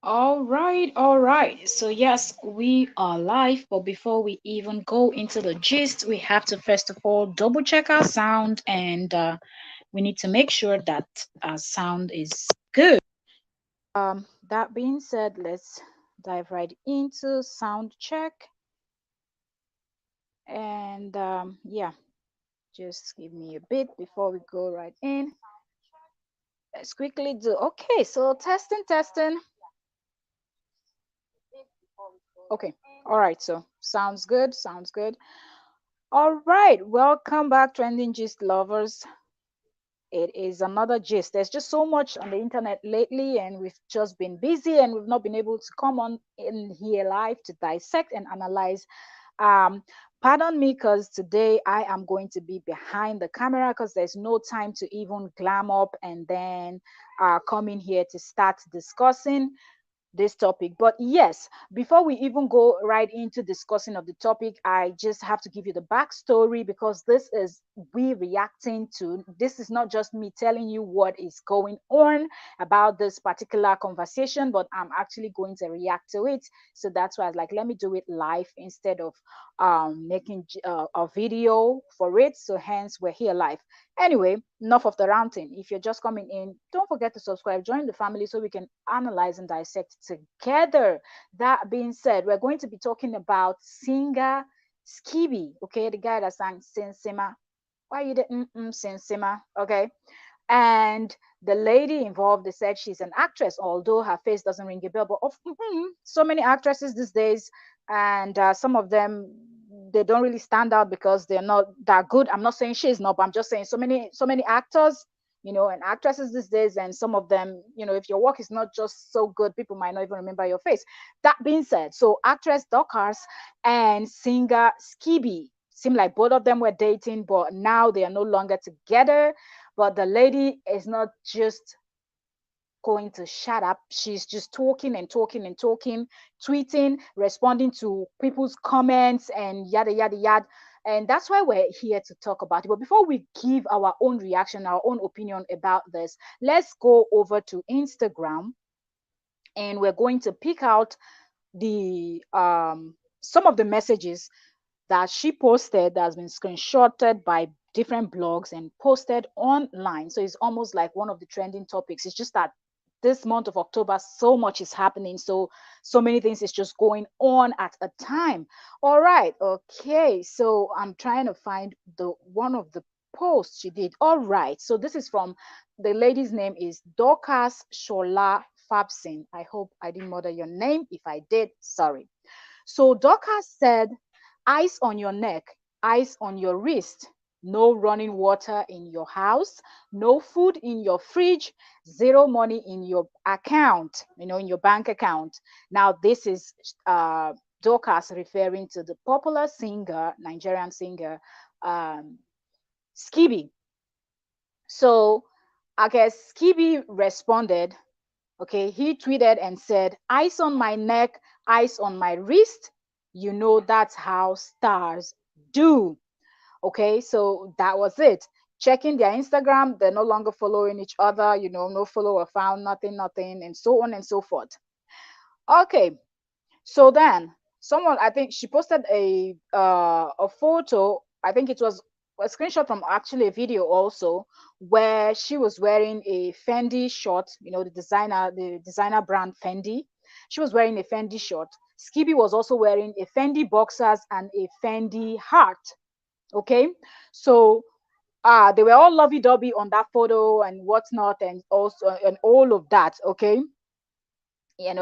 All right. So yes, we are live, but before we even go into the gist, we have to first of all double check our sound, and we need to make sure that our sound is good. That being said, let's dive right into sound check, and yeah, just give me a bit before we go right in. Let's quickly do. Okay, so testing, testing. Okay, all right. So sounds good. Sounds good. All right, welcome back, Trending Gist lovers. It is another gist. There's just so much on the internet lately, and we've just been busy and we've not been able to come on in here live to dissect and analyze. Um, Pardon me, because today I am going to be behind the camera because there's no time to even glam up and then come in here to start discussing this topic. But yes, before we even go right into discussing of the topic, I just have to give you the backstory because this is we reacting to. This is not just me telling you what is going on about this particular conversation, but I'm actually going to react to it. So that's why I was like, let me do it live instead of making a video for it. So hence we're here live. Anyway, enough of the ranting. If you're just coming in, don't forget to subscribe, join the family so we can analyze and dissect together. That being said, we're going to be talking about singer skiibi, okay, the guy that sang Sensima. Why you didn't Sensima? Okay. And the lady involved, they said she's an actress, although her face doesn't ring a bell. But so many actresses these days, and some of them they don't really stand out because they're not that good. I'm not saying she's not, but I'm just saying so many actors, and actresses these days, and some of them, if your work is not just so good, people might not even remember your face. That being said, so actress Dorcas and singer Skiibi seem like both of them were dating, but now they are no longer together. But the lady is not just going to shut up. She's just talking and talking and talking, tweeting, responding to people's comments, and yada, yada, yada. And that's why we're here to talk about it. But before we give our own reaction, our own opinion about this, let's go over to Instagram and we're going to pick out the some of the messages that she posted that has been screenshotted by different blogs and posted online. So it's almost like one of the trending topics. It's just that this month of October, so much is happening. So many things is just going on at a time. All right. Okay. So I'm trying to find the one of the posts she did. All right. So this is from the lady's name is Dorcas Shola Fabsin. I hope I didn't murder your name. If I did, sorry. So Dorcas said, ice on your neck, ice on your wrist, no running water in your house, no food in your fridge, zero money in your account, in your bank account. Now, this is Dorcas referring to the popular singer, Nigerian singer, um, Skibi. So I guess Skibi responded. Okay, he tweeted and said, ice on my neck, ice on my wrist. That's how stars do. Okay, so that was it. Checking their Instagram, they're no longer following each other, no follower found, nothing, nothing, and so on and so forth. Okay, so then someone, I think she posted a photo. I think it was a screenshot from actually a video also, where she was wearing a Fendi short, the designer brand Fendi. She was wearing a Fendi short. Skippy was also wearing a Fendi boxers and a Fendi heart. Okay, so they were all lovey-dovey on that photo and whatnot, and also and all of that. Okay,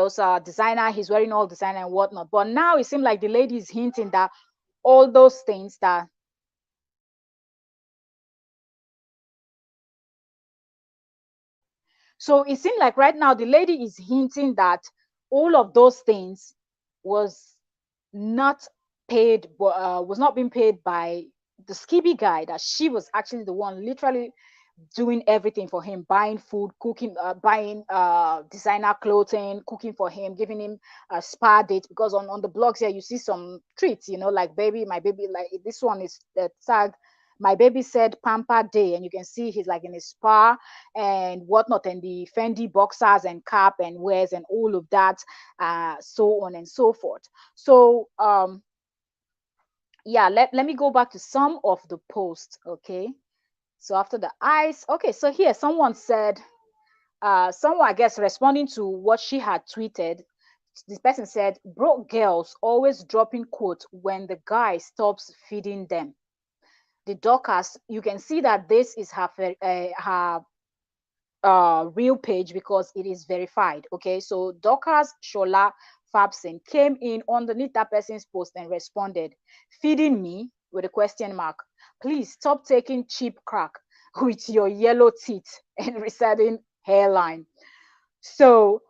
so designer, he's wearing all designer and whatnot. But now it seems like the lady is hinting that all those things that so it seemed like right now the lady is hinting that all of those things was not paid, was not being paid by the skibby guy, that she was actually the one literally doing everything for him, buying food, cooking, buying designer clothing, cooking for him, giving him a spa date. Because on the blogs here, you see some treats, like baby, my baby, like this one is the tag. My baby said pamper day, and you can see he's like in a spa and whatnot, and the Fendi boxers and cap and wears and all of that, so on and so forth. So yeah, let me go back to some of the posts. Okay, so after the eyes, okay, so here someone said, someone, I guess, responding to what she had tweeted, this person said, broke girls always dropping quote when the guy stops feeding them. The Dorcas, you can see that this is her real page because it is verified. Okay, so Dorcas Shola Fabson came in underneath that person's post and responded, feeding me with a question mark. Please stop taking cheap crack with your yellow teeth and receding hairline. So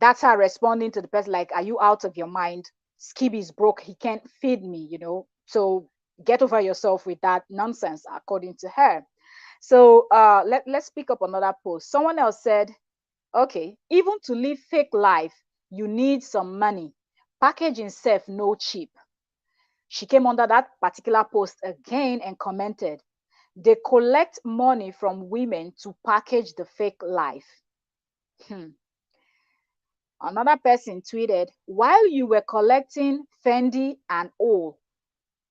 that's her responding to the person, like, are you out of your mind? Skiibi is broke, he can't feed me. So get over yourself with that nonsense, according to her. So let's pick up another post. Someone else said, okay, even to live fake life, you need some money. Packaging self no cheap. She came under that particular post again and commented, they collect money from women to package the fake life. Hmm. Another person tweeted, while you were collecting Fendi and all,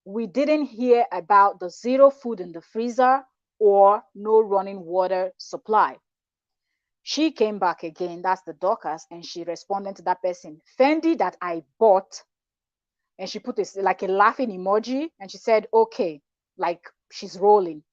we didn't hear about the zero food in the freezer or no running water supply. She came back again, that's the Dorcas, and she responded to that person, Fendi that I bought, and she put this like a laughing emoji, and she said, okay, like she's rolling.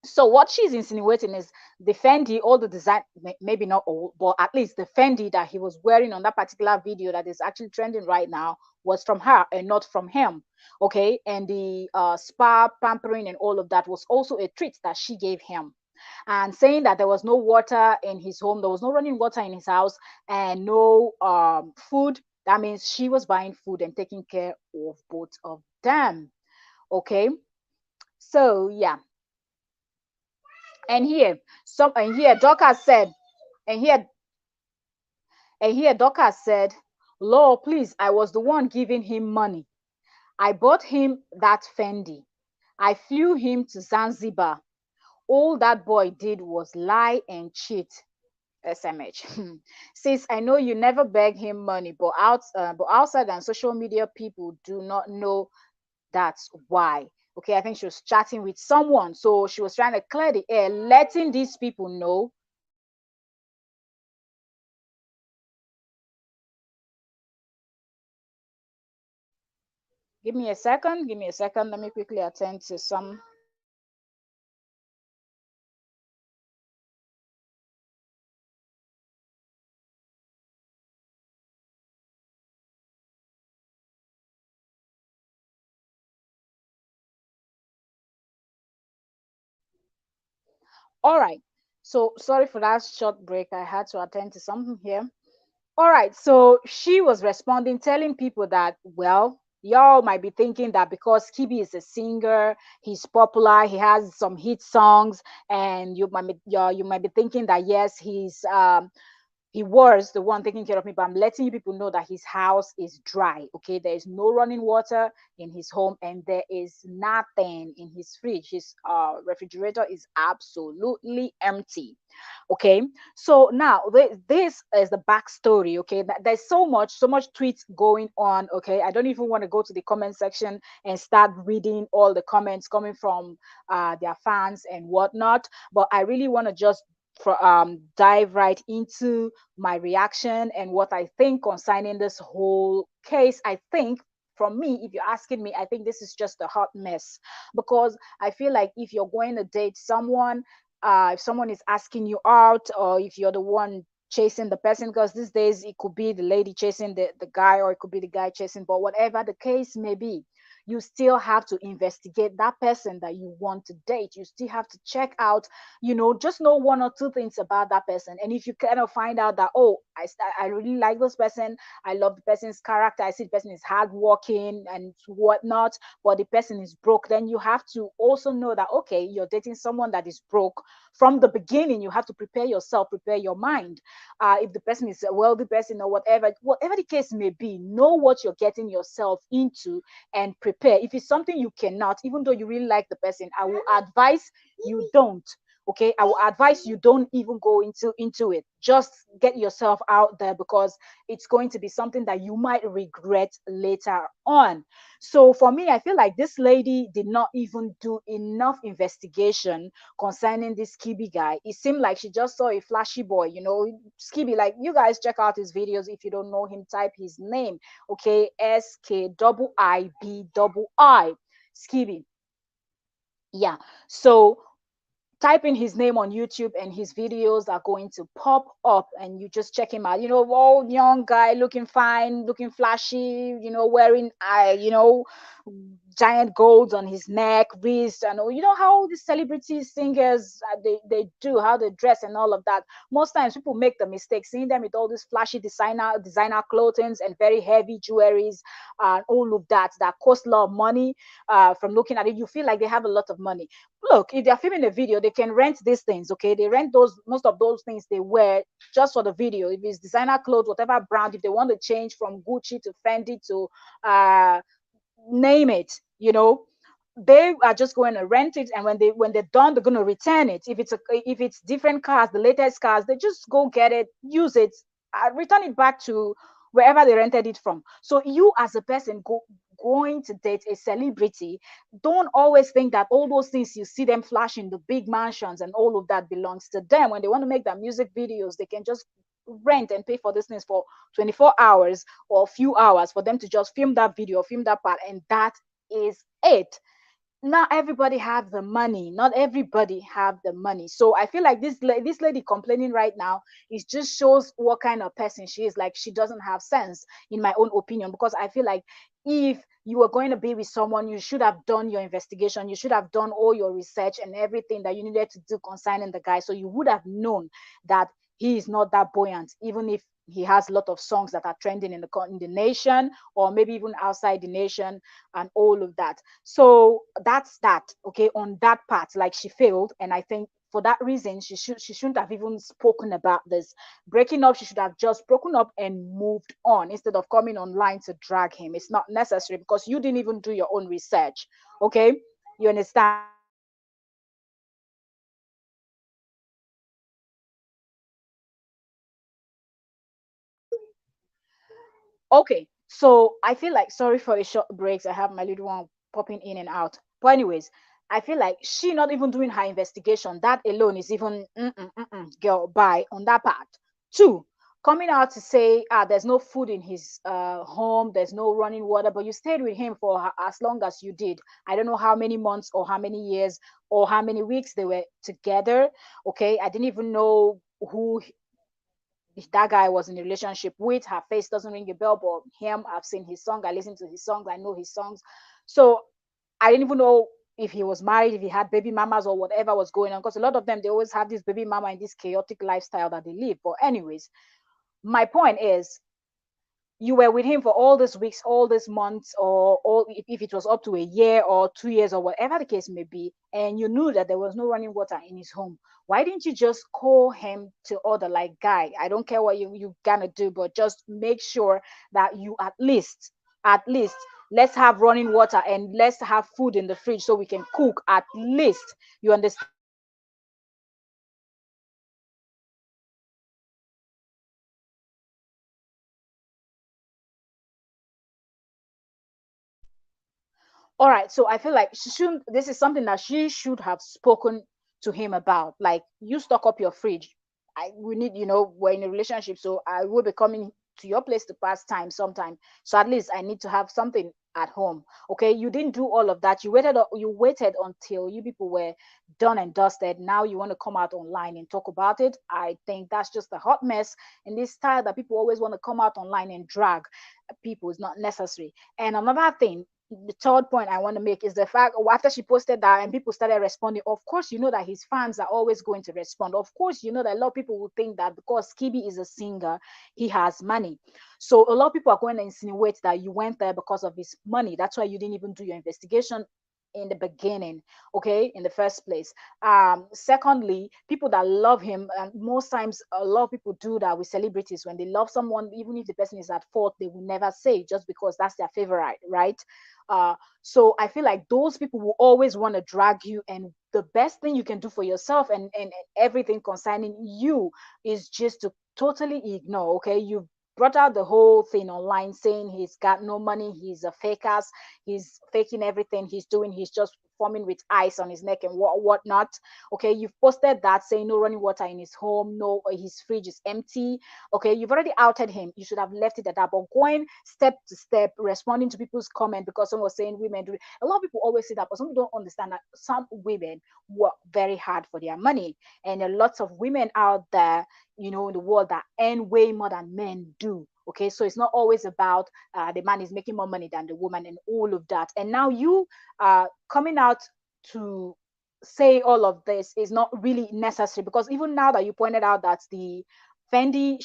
So what she's insinuating is the Fendi, all the design, maybe not all, but at least the Fendi that he was wearing on that particular video that is actually trending right now was from her and not from him. Okay, and the spa pampering and all of that was also a treat that she gave him. And saying that there was no water in his home, there was no running water in his house, and no food. That means she was buying food and taking care of both of them. Okay, so yeah, and here Dorcas said, and here Dorcas said, Lord, please, I was the one giving him money. I bought him that Fendi. I flew him to Zanzibar. All that boy did was lie and cheat. SMH. Sis, I know you never beg him money, but outside and social media, people do not know that's why. Okay, I think she was chatting with someone, so she was trying to clear the air, letting these people know. Give me a second. Give me a second. Let me quickly attend to some. All right. So sorry for that short break. I had to attend to something here. All right. So she was responding, telling people that, well, y'all might be thinking that because Kibi is a singer, he's popular, he has some hit songs, and you might be thinking that yes, he was the one taking care of me, but I'm letting you people know that his house is dry. Okay, there is no running water in his home, and there is nothing in his fridge. His refrigerator is absolutely empty. Okay, so now this is the backstory. Okay, there's so much tweets going on. Okay, I don't even want to go to the comment section and start reading all the comments coming from their fans and whatnot, but I really want to just dive right into my reaction and what I think concerning this whole case. I think, from me, if you're asking me, I think this is just a hot mess, because I feel like if you're going to date someone, if someone is asking you out, or if you're the one chasing the person, because these days it could be the lady chasing the guy, or it could be the guy chasing, but whatever the case may be, you still have to investigate that person that you want to date. You still have to check out, just know one or two things about that person. And if you kind of find out that, oh, I really like this person, I love the person's character, I see the person is hardworking and whatnot, but the person is broke, then you have to also know that, okay, you're dating someone that is broke. From the beginning, you have to prepare yourself, prepare your mind. if the person is a wealthy person or whatever the case may be, know what you're getting yourself into and prepare. If it's something you cannot, even though you really like the person, I will advise you don't. Okay, I will advise you don't even go into it. Just get yourself out there, because it's going to be something that you might regret later on. So for me, I feel like this lady did not even do enough investigation concerning this skiibi guy. It seemed like she just saw a flashy boy, skiibi. Like, you guys check out his videos. If you don't know him, type his name. Okay, Skiibi, skiibi. Yeah. So type in his name on YouTube and his videos are going to pop up, and you just check him out. Old young guy, looking fine, looking flashy, wearing giant golds on his neck, wrist, and how the celebrity singers, they do, how they dress and all of that. Most times people make the mistake seeing them with all these flashy designer clothing and very heavy jewelries and all of that cost a lot of money. From looking at it, you feel like they have a lot of money. Look, if they're filming a video, they can rent these things. Okay, they rent those, most of those things they wear just for the video. If it's designer clothes, whatever brand, if they want to change from Gucci to Fendi to uh name it, they are just going to rent it, and when they're done, they're going to return it. If it's different cars, the latest cars, they just go get it, use it, return it back to wherever they rented it from. So you, as a person, going to date a celebrity, don't always think that all those things you see them flashing, the big mansions and all of that, belongs to them. When they want to make their music videos, they can just rent and pay for these things for 24 hours or a few hours for them to just film that video, film that part, and that is it. Not everybody have the money. Not everybody have the money. So I feel like this lady complaining right now, it just shows what kind of person she is. Like, she doesn't have sense, in my own opinion, because I feel like if you were going to be with someone, you should have done your investigation, you should have done all your research and everything that you needed to do concerning the guy, so you would have known that he is not that buoyant, even if he has a lot of songs that are trending in the nation, or maybe even outside the nation, and all of that. So that's that. Okay, on that part, like, she failed, and I think for that reason she shouldn't have even spoken about this breaking up. She should have just broken up and moved on, instead of coming online to drag him. It's not necessary, because you didn't even do your own research. Okay, you understand? Okay, so I feel like, sorry for the short breaks. I have my little one popping in and out. But anyways, I feel like she not even doing her investigation. That alone is even girl, bye on that part. Two, coming out to say, there's no food in his home, there's no running water, but you stayed with him for as long as you did. I don't know how many months or how many years or how many weeks they were together. Okay, I didn't even know who that guy was in a relationship with. Her face doesn't ring a bell, but him, I've seen his song, I listen to his songs, I know his songs. So I didn't even know if he was married, if he had baby mamas or whatever was going on, because a lot of them, they always have this baby mama and this chaotic lifestyle that they live. But anyways, my point is, you were with him for all these weeks, all these months, or all, if it was up to a year or 2 years or whatever the case may be, and you knew that there was no running water in his home, why didn't you just call him to order? Like, guy, I don't care what you gonna do, but just make sure that you at least let's have running water and let's have food in the fridge so we can cook at least. You understand? All right, so I feel like she shouldn't, this is something that she should have spoken to him about. Like, you stock up your fridge. We need, we're in a relationship, so I will be coming to your place to pass time sometime, so at least I need to have something at home. Okay, you didn't do all of that. You waited until you people were done and dusted. Now you want to come out online and talk about it. I think that's just a hot mess, and this style that people always want to come out online and drag people is not necessary. And another thing, the third point I want to make is the fact, after she posted that and people started responding, of course, you know that his fans are always going to respond. Of course, you know that a lot of people will think that because skiibi is a singer, he has money. So a lot of people are going to insinuate that you went there because of his money. That's why you didn't even do your investigation in the beginning, okay, in the first place. Secondly, people that love him, and most times a lot of people do that with celebrities. When they love someone, even if the person is at fault, they will never say just because that's their favorite, right? So I feel like those people will always want to drag you, and the best thing you can do for yourself and everything concerning you is just to totally ignore. Okay, you brought out the whole thing online saying he's got no money, he's a fake ass, he's faking everything he's doing, he's just forming with ice on his neck and whatnot. Okay, you've posted that saying no running water in his home, no, his fridge is empty. Okay, you've already outed him. You should have left it at that. But going step to step, responding to people's comment because someone was saying women do. A lot of people always say that, but some people don't understand that some women work very hard for their money, and there are lots of women out there, in the world that earn way more than men do. Okay, so it's not always about the man is making more money than the woman and all of that. And now you coming out to say all of this is not really necessary, because even now that you pointed out that the Fendi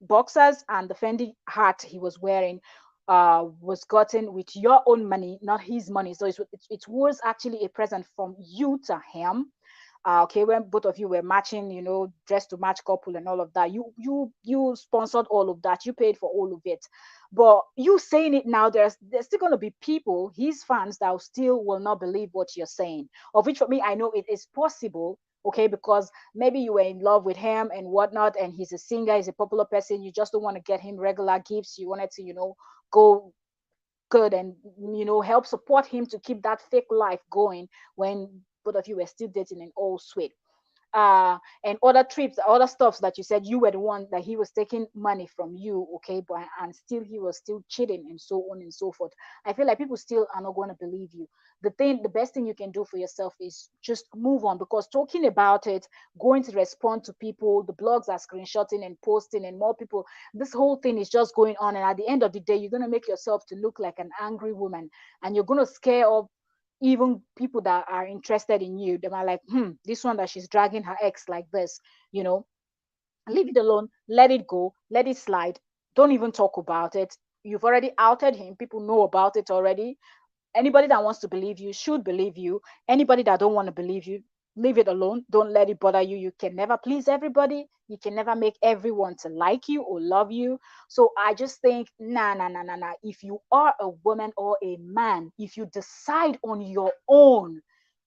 boxers and the Fendi hat he was wearing was gotten with your own money, not his money. So it was actually a present from you to him. Okay, when both of you were matching, dress to match couple and all of that, you sponsored all of that, you paid for all of it. But you saying it now, there's still going to be people, his fans, that still will not believe what you're saying, of which for me I know it is possible. Okay, because maybe you were in love with him and whatnot, and he's a singer, he's a popular person, you just don't want to get him regular gifts, you wanted to go good and help support him to keep that fake life going when both of you were still dating and all sweet. And other trips, other stuffs that you said you were the one that he was taking money from you, okay, but and still he was still cheating and so on and so forth. I feel like people still are not going to believe you. The best thing you can do for yourself is just move on, because talking about it, going to respond to people, the blogs are screenshotting and posting, and more people. This whole thing is just going on, and at the end of the day, you're going to make yourself to look like an angry woman, and you're going to scare off even people that are interested in you. They might like, this one that she's dragging her ex like this, you know, leave it alone, let it go, let it slide. Don't even talk about it. You've already outed him. People know about it already. Anybody that wants to believe you should believe you. Anybody that don't want to believe you, leave it alone. Don't let it bother you. You can never please everybody. You can never make everyone to like you or love you. So I just think, nah, nah, nah, nah, nah. If you are a woman or a man, if you decide on your own,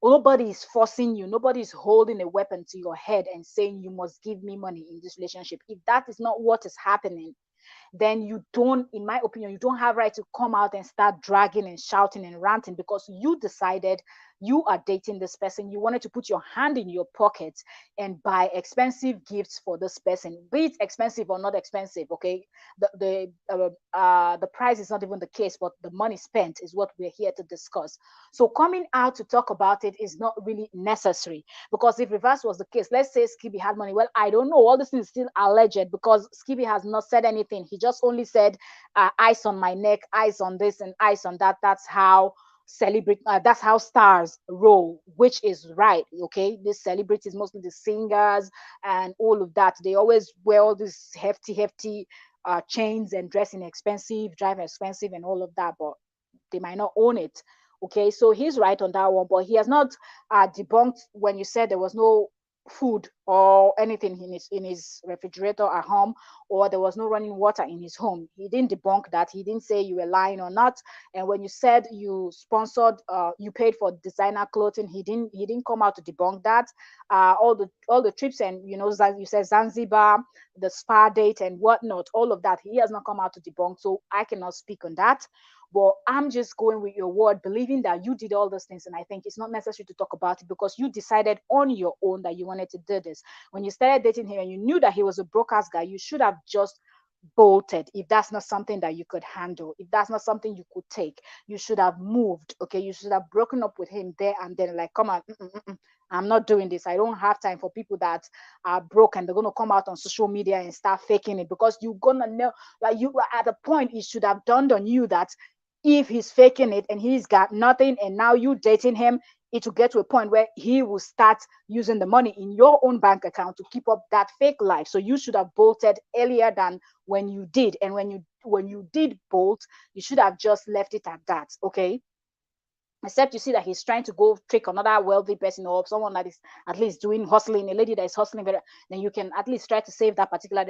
nobody is forcing you. Nobody is holding a weapon to your head and saying you must give me money in this relationship. If that is not what is happening, then you don't, in my opinion, you don't have right to come out and start dragging and shouting and ranting, because you decided you are dating this person. You wanted to put your hand in your pocket and buy expensive gifts for this person, be it expensive or not expensive. Okay, the price is not even the case, but the money spent is what we're here to discuss. So coming out to talk about it is not really necessary, because if reverse was the case, let's say skiibi had money. Well, I don't know, all this is still alleged, because skiibi has not said anything. He just only said ice on my neck, ice on this and ice on that. That's how celebrate that's how stars roll, which is right. Okay, these celebrities, mostly the singers and all of that, they always wear all these hefty chains and dressing expensive, drive expensive and all of that, but they might not own it. Okay, so he's right on that one, but he has not debunked when you said there was no food or anything in his refrigerator at home, or there was no running water in his home. He didn't debunk that. He didn't say you were lying or not. And when you said you sponsored, you paid for designer clothing, he didn't come out to debunk that. All the trips, and you said Zanzibar, the spa date and whatnot, all of that, he has not come out to debunk. So I cannot speak on that. But I'm just going with your word, believing that you did all those things. And I think it's not necessary to talk about it, because you decided on your own that you wanted to do this. When you started dating him and you knew that he was a broke ass guy, you should have just bolted. If that's not something that you could handle, if that's not something you could take, you should have moved. Okay, you should have broken up with him there and then, like, come on, I'm not doing this. I don't have time for people that are broke and they're gonna come out on social media and start faking it, because you're gonna know, like, you at the point it should have dawned on you that if he's faking it and he's got nothing, and now you dating him, it will get to a point where he will start using the money in your own bank account to keep up that fake life. So you should have bolted earlier than when you did. And when you did bolt, you should have just left it at that. Okay, except you see that he's trying to go trick another wealthy person or someone that is at least doing hustling, a lady that is hustling better, then you can at least try to save that particular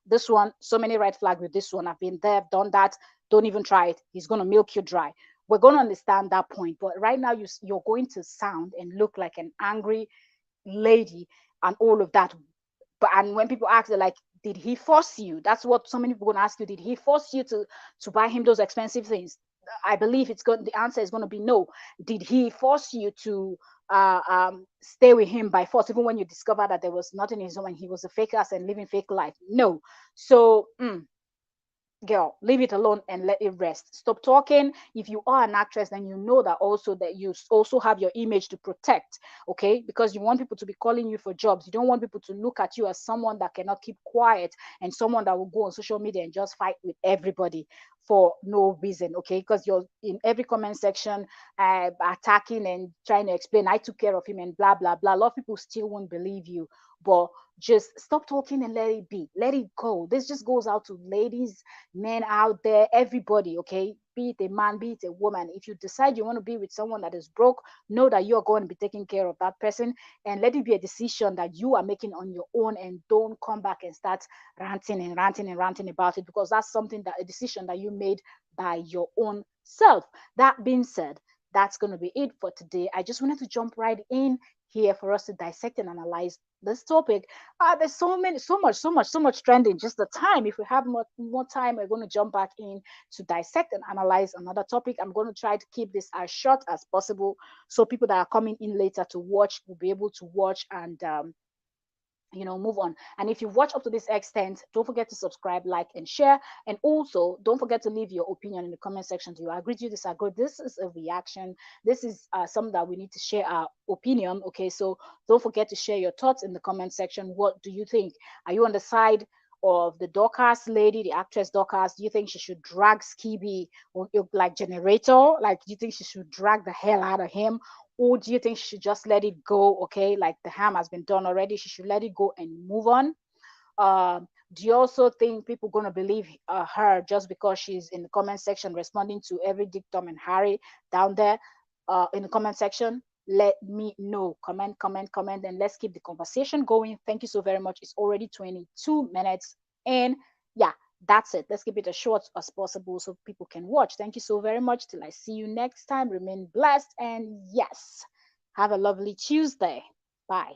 this one, so many red flags with this one. I've been there, I've done that. Don't even try it. He's going to milk you dry. We're going to understand that point. But right now, you're going to sound and look like an angry lady and all of that. But and when people ask, they're like, did he force you? That's what so many people are going to ask you. Did he force you to buy him those expensive things? I believe it's going. The answer is going to be no. Did he force you to stay with him by force, even when you discover that there was nothing in his own and he was a fake ass and living fake life? No. So girl, leave it alone and let it rest. Stop talking. If you are an actress, then you know that also that you also have your image to protect, okay? Because you want people to be calling you for jobs. You don't want people to look at you as someone that cannot keep quiet and someone that will go on social media and just fight with everybody for no reason, okay? Because you're in every comment section attacking and trying to explain, I took care of him and blah, blah, blah. A lot of people still won't believe you, but just stop talking and let it be. Let it go. This just goes out to ladies, men out there, everybody, okay? Be it a man, be it a woman. If you decide you want to be with someone that is broke, know that you're going to be taking care of that person and let it be a decision that you are making on your own, and don't come back and start ranting about it, because that's something that a decision that you made by your own self. That being said, that's going to be it for today. I just wanted to jump right in here for us to dissect and analyze this topic. There's so much trending. Just the time. If we have more time, we're going to jump back in to dissect and analyze another topic. I'm going to try to keep this as short as possible, so people that are coming in later to watch will be able to watch and move on. And if you've watched up to this extent, don't forget to subscribe, like, and share. And also don't forget to leave your opinion in the comment section. Do you agree, do you disagree? This is a reaction. This is something that we need to share our opinion. Okay, so don't forget to share your thoughts in the comment section. What do you think? Are you on the side of the Dorcas lady, the actress Dorcas? Do you think she should drag skiibi or like generator? Like, do you think she should drag the hell out of him? Or do you think she should just let it go? Okay, like the harm has been done already. She should let it go and move on. Do you also think people going to believe her just because she's in the comment section responding to every Dick, Tom, and Harry down there in the comment section? Let me know. Comment, and let's keep the conversation going. Thank you so very much. It's already 22 minutes. And yeah, that's it. Let's keep it as short as possible so people can watch. Thank you so very much. Till I see you next time. Remain blessed. And yes, have a lovely Tuesday. Bye.